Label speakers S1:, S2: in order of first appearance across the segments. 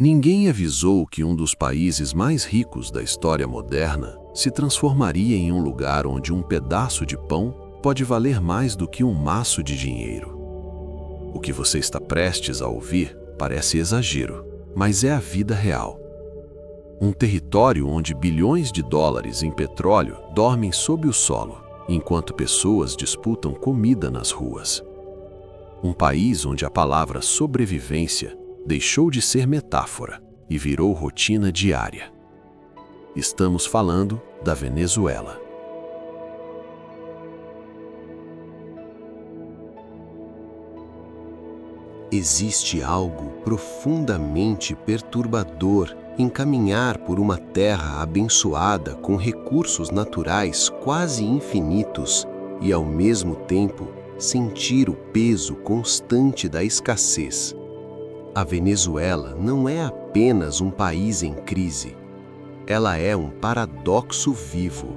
S1: Ninguém avisou que um dos países mais ricos da história moderna se transformaria em um lugar onde um pedaço de pão pode valer mais do que um maço de dinheiro. O que você está prestes a ouvir parece exagero, mas é a vida real. Um território onde bilhões de dólares em petróleo dormem sob o solo, enquanto pessoas disputam comida nas ruas. Um país onde a palavra sobrevivência deixou de ser metáfora e virou rotina diária. Estamos falando da Venezuela.
S2: Existe algo profundamente perturbador em caminhar por uma terra abençoada com recursos naturais quase infinitos e, ao mesmo tempo, sentir o peso constante da escassez. A Venezuela não é apenas um país em crise. Ela é um paradoxo vivo.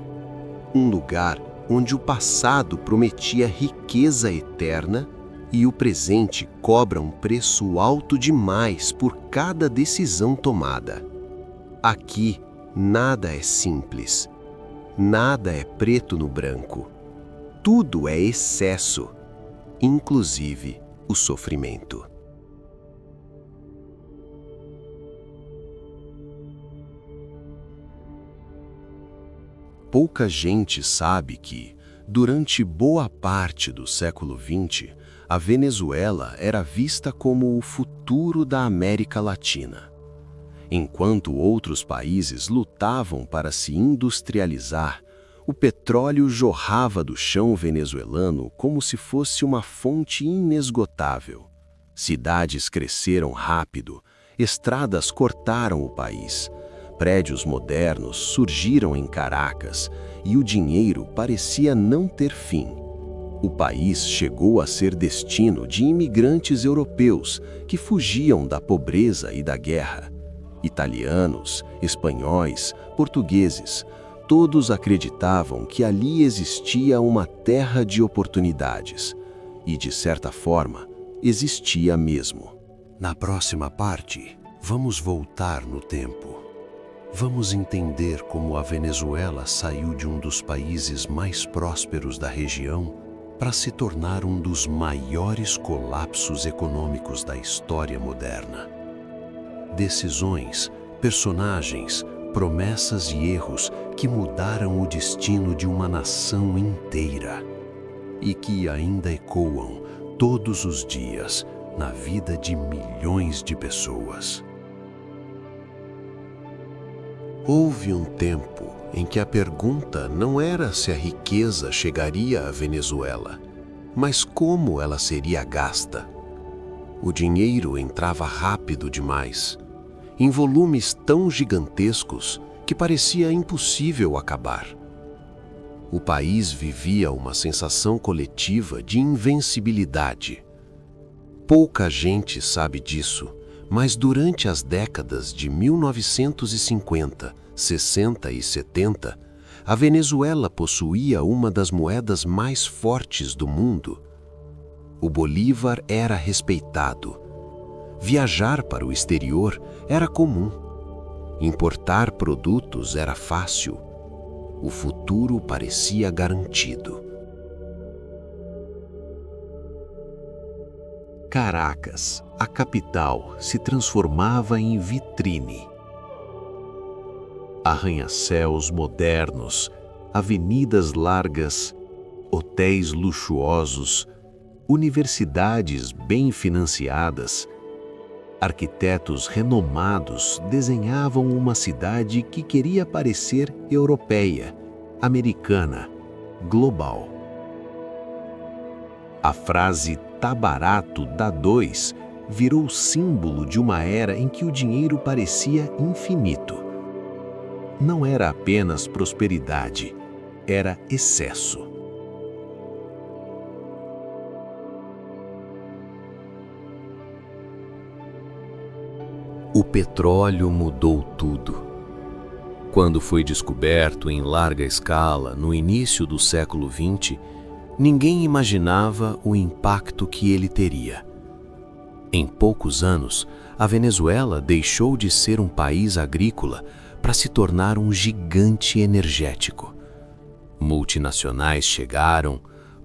S2: Um lugar onde o passado prometia riqueza eterna e o presente cobra um preço alto demais por cada decisão tomada. Aqui, nada é simples. Nada é preto no branco. Tudo é excesso, inclusive o sofrimento. Pouca gente sabe que, durante boa parte do século XX, a Venezuela era vista como o futuro da América Latina. Enquanto outros países lutavam para se industrializar, o petróleo jorrava do chão venezuelano como se fosse uma fonte inesgotável. Cidades cresceram rápido, estradas cortaram o país, prédios modernos surgiram em Caracas e o dinheiro parecia não ter fim. O país chegou a ser destino de imigrantes europeus que fugiam da pobreza e da guerra. Italianos, espanhóis, portugueses, todos acreditavam que ali existia uma terra de oportunidades. E, de certa forma, existia mesmo. Na próxima parte, vamos voltar no tempo. Vamos entender como a Venezuela saiu de um dos países mais prósperos da região para se tornar um dos maiores colapsos econômicos da história moderna. Decisões, personagens, promessas e erros que mudaram o destino de uma nação inteira e que ainda ecoam todos os dias na vida de milhões de pessoas. Houve um tempo em que a pergunta não era se a riqueza chegaria à Venezuela, mas como ela seria gasta. O dinheiro entrava rápido demais, em volumes tão gigantescos que parecia impossível acabar. O país vivia uma sensação coletiva de invencibilidade. Pouca gente sabe disso, mas durante as décadas de 1950, 60 e 70, a Venezuela possuía uma das moedas mais fortes do mundo. O bolívar era respeitado. Viajar para o exterior era comum. Importar produtos era fácil. O futuro parecia garantido. Caracas, a capital, se transformava em vitrine. Arranha-céus modernos, avenidas largas, hotéis luxuosos, universidades bem financiadas, arquitetos renomados desenhavam uma cidade que queria parecer europeia, americana, global. A frase "tá barato, dá dois" virou símbolo de uma era em que o dinheiro parecia infinito. Não era apenas prosperidade, era excesso. O petróleo mudou tudo. Quando foi descoberto em larga escala no início do século XX, ninguém imaginava o impacto que ele teria. Em poucos anos, a Venezuela deixou de ser um país agrícola para se tornar um gigante energético. Multinacionais chegaram,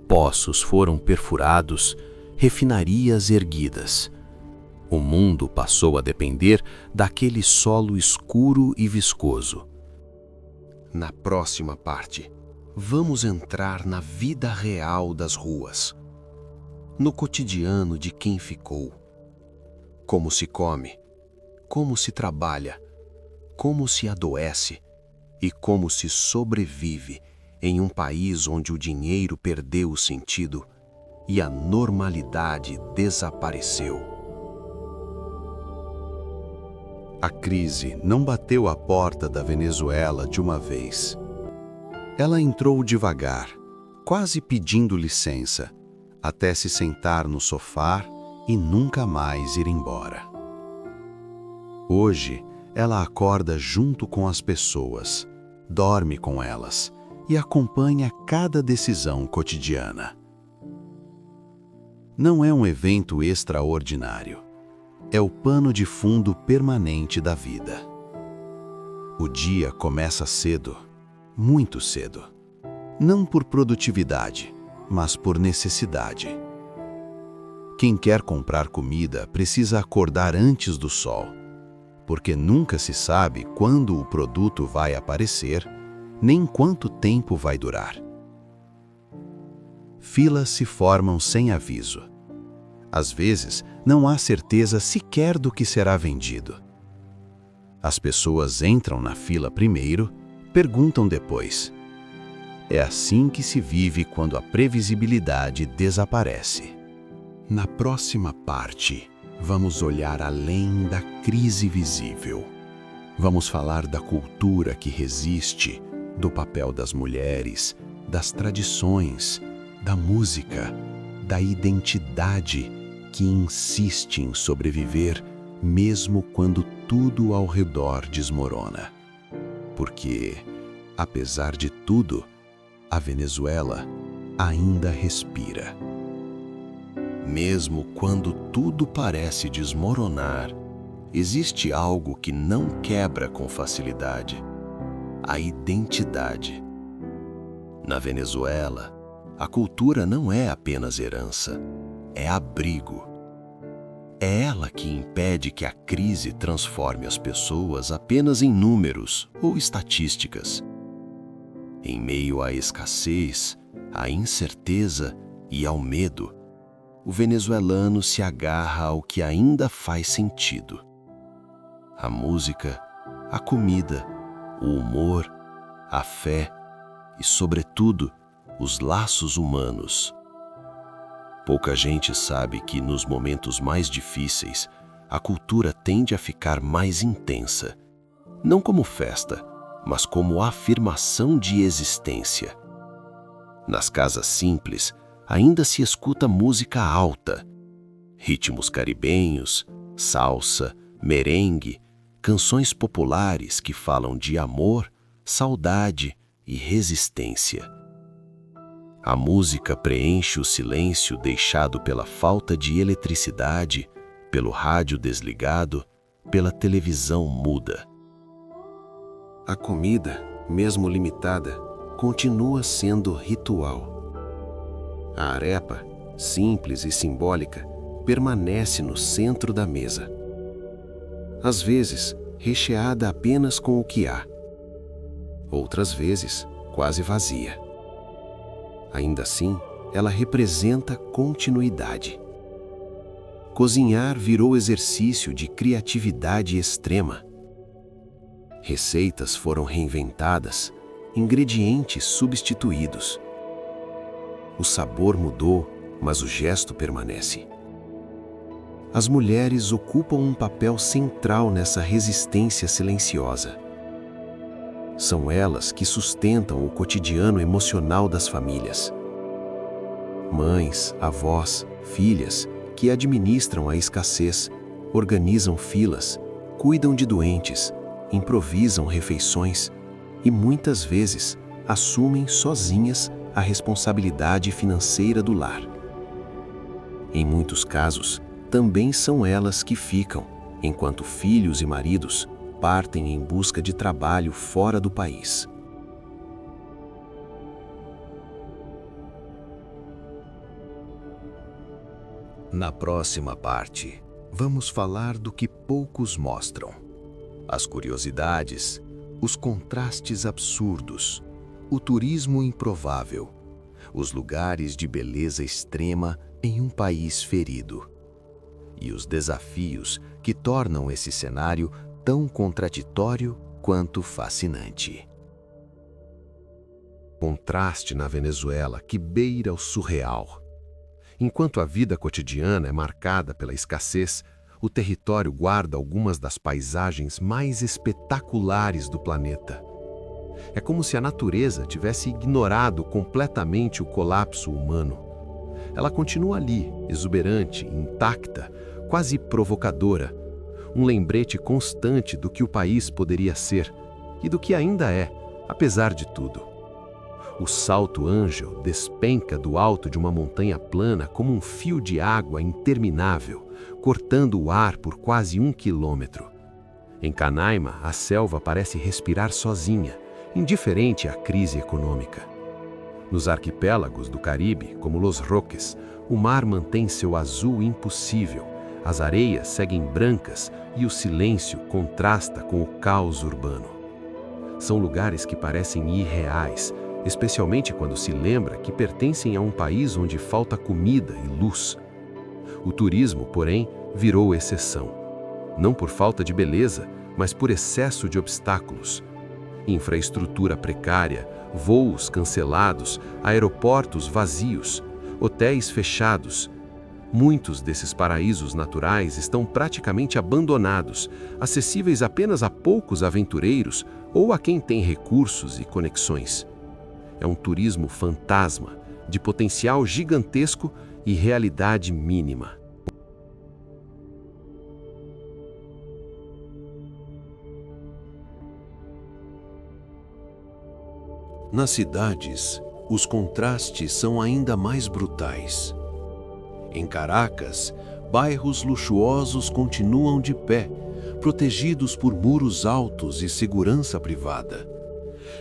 S2: poços foram perfurados, refinarias erguidas. O mundo passou a depender daquele solo escuro e viscoso. Na próxima parte, vamos entrar na vida real das ruas, no cotidiano de quem ficou. Como se come, como se trabalha, como se adoece e como se sobrevive em um país onde o dinheiro perdeu o sentido e a normalidade desapareceu.
S1: A crise não bateu à porta da Venezuela de uma vez. Ela entrou devagar, quase pedindo licença, até se sentar no sofá e nunca mais ir embora. Hoje, ela acorda junto com as pessoas, dorme com elas e acompanha cada decisão cotidiana. Não é um evento extraordinário. É o pano de fundo permanente da vida. O dia começa cedo, muito cedo. Não por produtividade, mas por necessidade. Quem quer comprar comida precisa acordar antes do sol, porque nunca se sabe quando o produto vai aparecer, nem quanto tempo vai durar. Filas se formam sem aviso. Às vezes, não há certeza sequer do que será vendido. As pessoas entram na fila primeiro, perguntam depois. É assim que se vive quando a previsibilidade desaparece. Na próxima parte, vamos olhar além da crise visível. Vamos falar da cultura que resiste, do papel das mulheres, das tradições, da música, da identidade que insiste em sobreviver mesmo quando tudo ao redor desmorona. Porque, apesar de tudo, a Venezuela ainda respira. Mesmo quando tudo parece desmoronar, existe algo que não quebra com facilidade: a identidade. Na Venezuela, a cultura não é apenas herança, é abrigo. É ela que impede que a crise transforme as pessoas apenas em números ou estatísticas. Em meio à escassez, à incerteza e ao medo, o venezuelano se agarra ao que ainda faz sentido: a música, a comida, o humor, a fé e, sobretudo, os laços humanos. Pouca gente sabe que, nos momentos mais difíceis, a cultura tende a ficar mais intensa, não como festa, mas como afirmação de existência. Nas casas simples, ainda se escuta música alta, ritmos caribenhos, salsa, merengue, canções populares que falam de amor, saudade e resistência. A música preenche o silêncio deixado pela falta de eletricidade, pelo rádio desligado, pela televisão muda. A comida, mesmo limitada, continua sendo ritual. A arepa, simples e simbólica, permanece no centro da mesa. Às vezes, recheada apenas com o que há. Outras vezes, quase vazia. Ainda assim, ela representa continuidade. Cozinhar virou exercício de criatividade extrema. Receitas foram reinventadas, ingredientes substituídos. O sabor mudou, mas o gesto permanece. As mulheres ocupam um papel central nessa resistência silenciosa. São elas que sustentam o cotidiano emocional das famílias. Mães, avós, filhas que administram a escassez, organizam filas, cuidam de doentes, improvisam refeições e muitas vezes assumem sozinhas a responsabilidade financeira do lar. Em muitos casos, também são elas que ficam, enquanto filhos e maridos partem em busca de trabalho fora do país. Na próxima parte, vamos falar do que poucos mostram: as curiosidades, os contrastes absurdos, o turismo improvável, os lugares de beleza extrema em um país ferido, e os desafios que tornam esse cenário tão contraditório quanto fascinante. Contraste na Venezuela que beira o surreal. Enquanto a vida cotidiana é marcada pela escassez, o território guarda algumas das paisagens mais espetaculares do planeta. É como se a natureza tivesse ignorado completamente o colapso humano. Ela continua ali, exuberante, intacta, quase provocadora, um lembrete constante do que o país poderia ser e do que ainda é, apesar de tudo. O Salto Ángel despenca do alto de uma montanha plana como um fio de água interminável, cortando o ar por quase 1 quilômetro. Em Canaima, a selva parece respirar sozinha, indiferente à crise econômica. Nos arquipélagos do Caribe, como Los Roques, o mar mantém seu azul impossível, as areias seguem brancas e o silêncio contrasta com o caos urbano. São lugares que parecem irreais, especialmente quando se lembra que pertencem a um país onde falta comida e luz. O turismo, porém, virou exceção. Não por falta de beleza, mas por excesso de obstáculos. Infraestrutura precária, voos cancelados, aeroportos vazios, hotéis fechados. Muitos desses paraísos naturais estão praticamente abandonados, acessíveis apenas a poucos aventureiros ou a quem tem recursos e conexões. É um turismo fantasma, de potencial gigantesco e realidade mínima. Nas cidades, os contrastes são ainda mais brutais. Em Caracas, bairros luxuosos continuam de pé, protegidos por muros altos e segurança privada.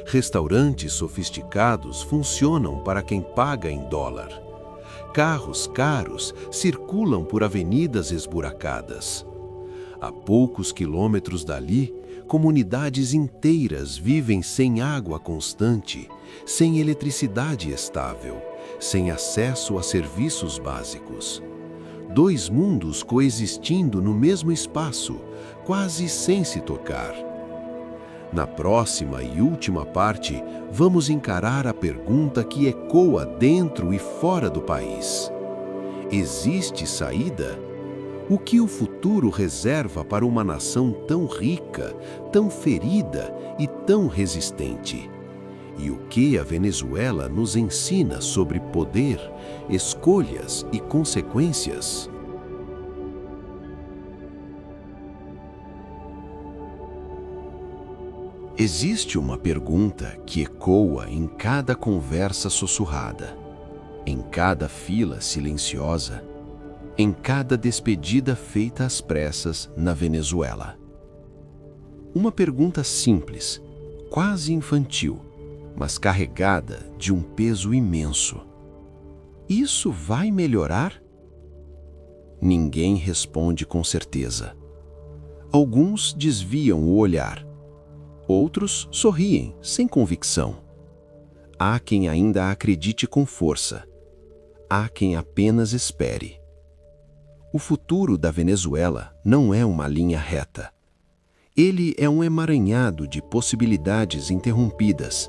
S1: Restaurantes sofisticados funcionam para quem paga em dólar. Carros caros circulam por avenidas esburacadas. A poucos quilômetros dali, comunidades inteiras vivem sem água constante, sem eletricidade estável, sem acesso a serviços básicos. Dois mundos coexistindo no mesmo espaço, quase sem se tocar. Na próxima e última parte, vamos encarar a pergunta que ecoa dentro e fora do país. Existe saída? O que o futuro reserva para uma nação tão rica, tão ferida e tão resistente? E o que a Venezuela nos ensina sobre poder, escolhas e consequências? Existe uma pergunta que ecoa em cada conversa sussurrada, em cada fila silenciosa, em cada despedida feita às pressas na Venezuela. Uma pergunta simples, quase infantil, mas carregada de um peso imenso. Isso vai melhorar? Ninguém responde com certeza. Alguns desviam o olhar. Outros sorriem, sem convicção. Há quem ainda acredite com força. Há quem apenas espere. O futuro da Venezuela não é uma linha reta. Ele é um emaranhado de possibilidades interrompidas,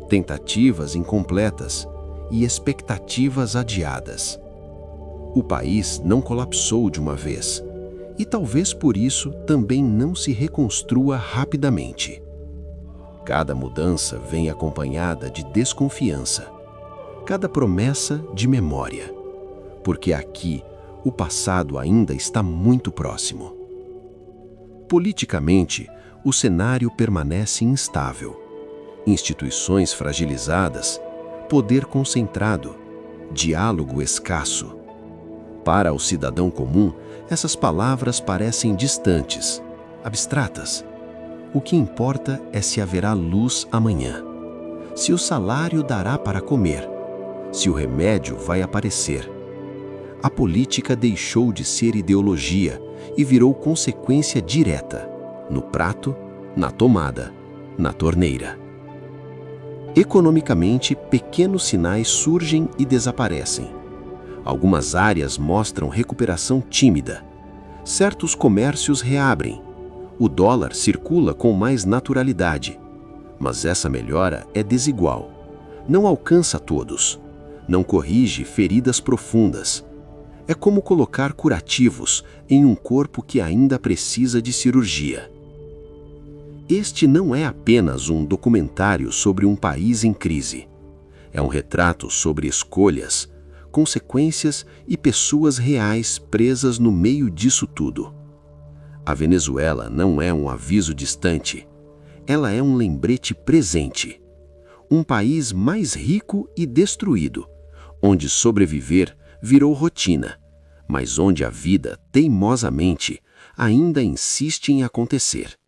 S1: tentativas incompletas e expectativas adiadas. O país não colapsou de uma vez, e talvez por isso também não se reconstrua rapidamente. Cada mudança vem acompanhada de desconfiança, cada promessa de memória, porque aqui o passado ainda está muito próximo. Politicamente, o cenário permanece instável. Instituições fragilizadas, poder concentrado, diálogo escasso.
S2: Para o cidadão comum, essas palavras parecem distantes, abstratas. O que importa é se haverá luz amanhã, se o salário dará para comer, se o remédio vai aparecer. A política deixou de ser ideologia e virou consequência direta, no prato, na tomada, na torneira. Economicamente, pequenos sinais surgem e desaparecem. Algumas áreas mostram recuperação tímida. Certos comércios reabrem. O dólar circula com mais naturalidade. Mas essa melhora é desigual. Não alcança todos. Não corrige feridas profundas. É como colocar curativos em um corpo que ainda precisa de cirurgia. Este não é apenas um documentário sobre um país em crise. É um retrato sobre escolhas, consequências e pessoas reais presas no meio disso tudo. A Venezuela não é um aviso distante. Ela é um lembrete presente. Um país mais rico e destruído, onde sobreviver virou rotina, mas onde a vida, teimosamente, ainda insiste em acontecer.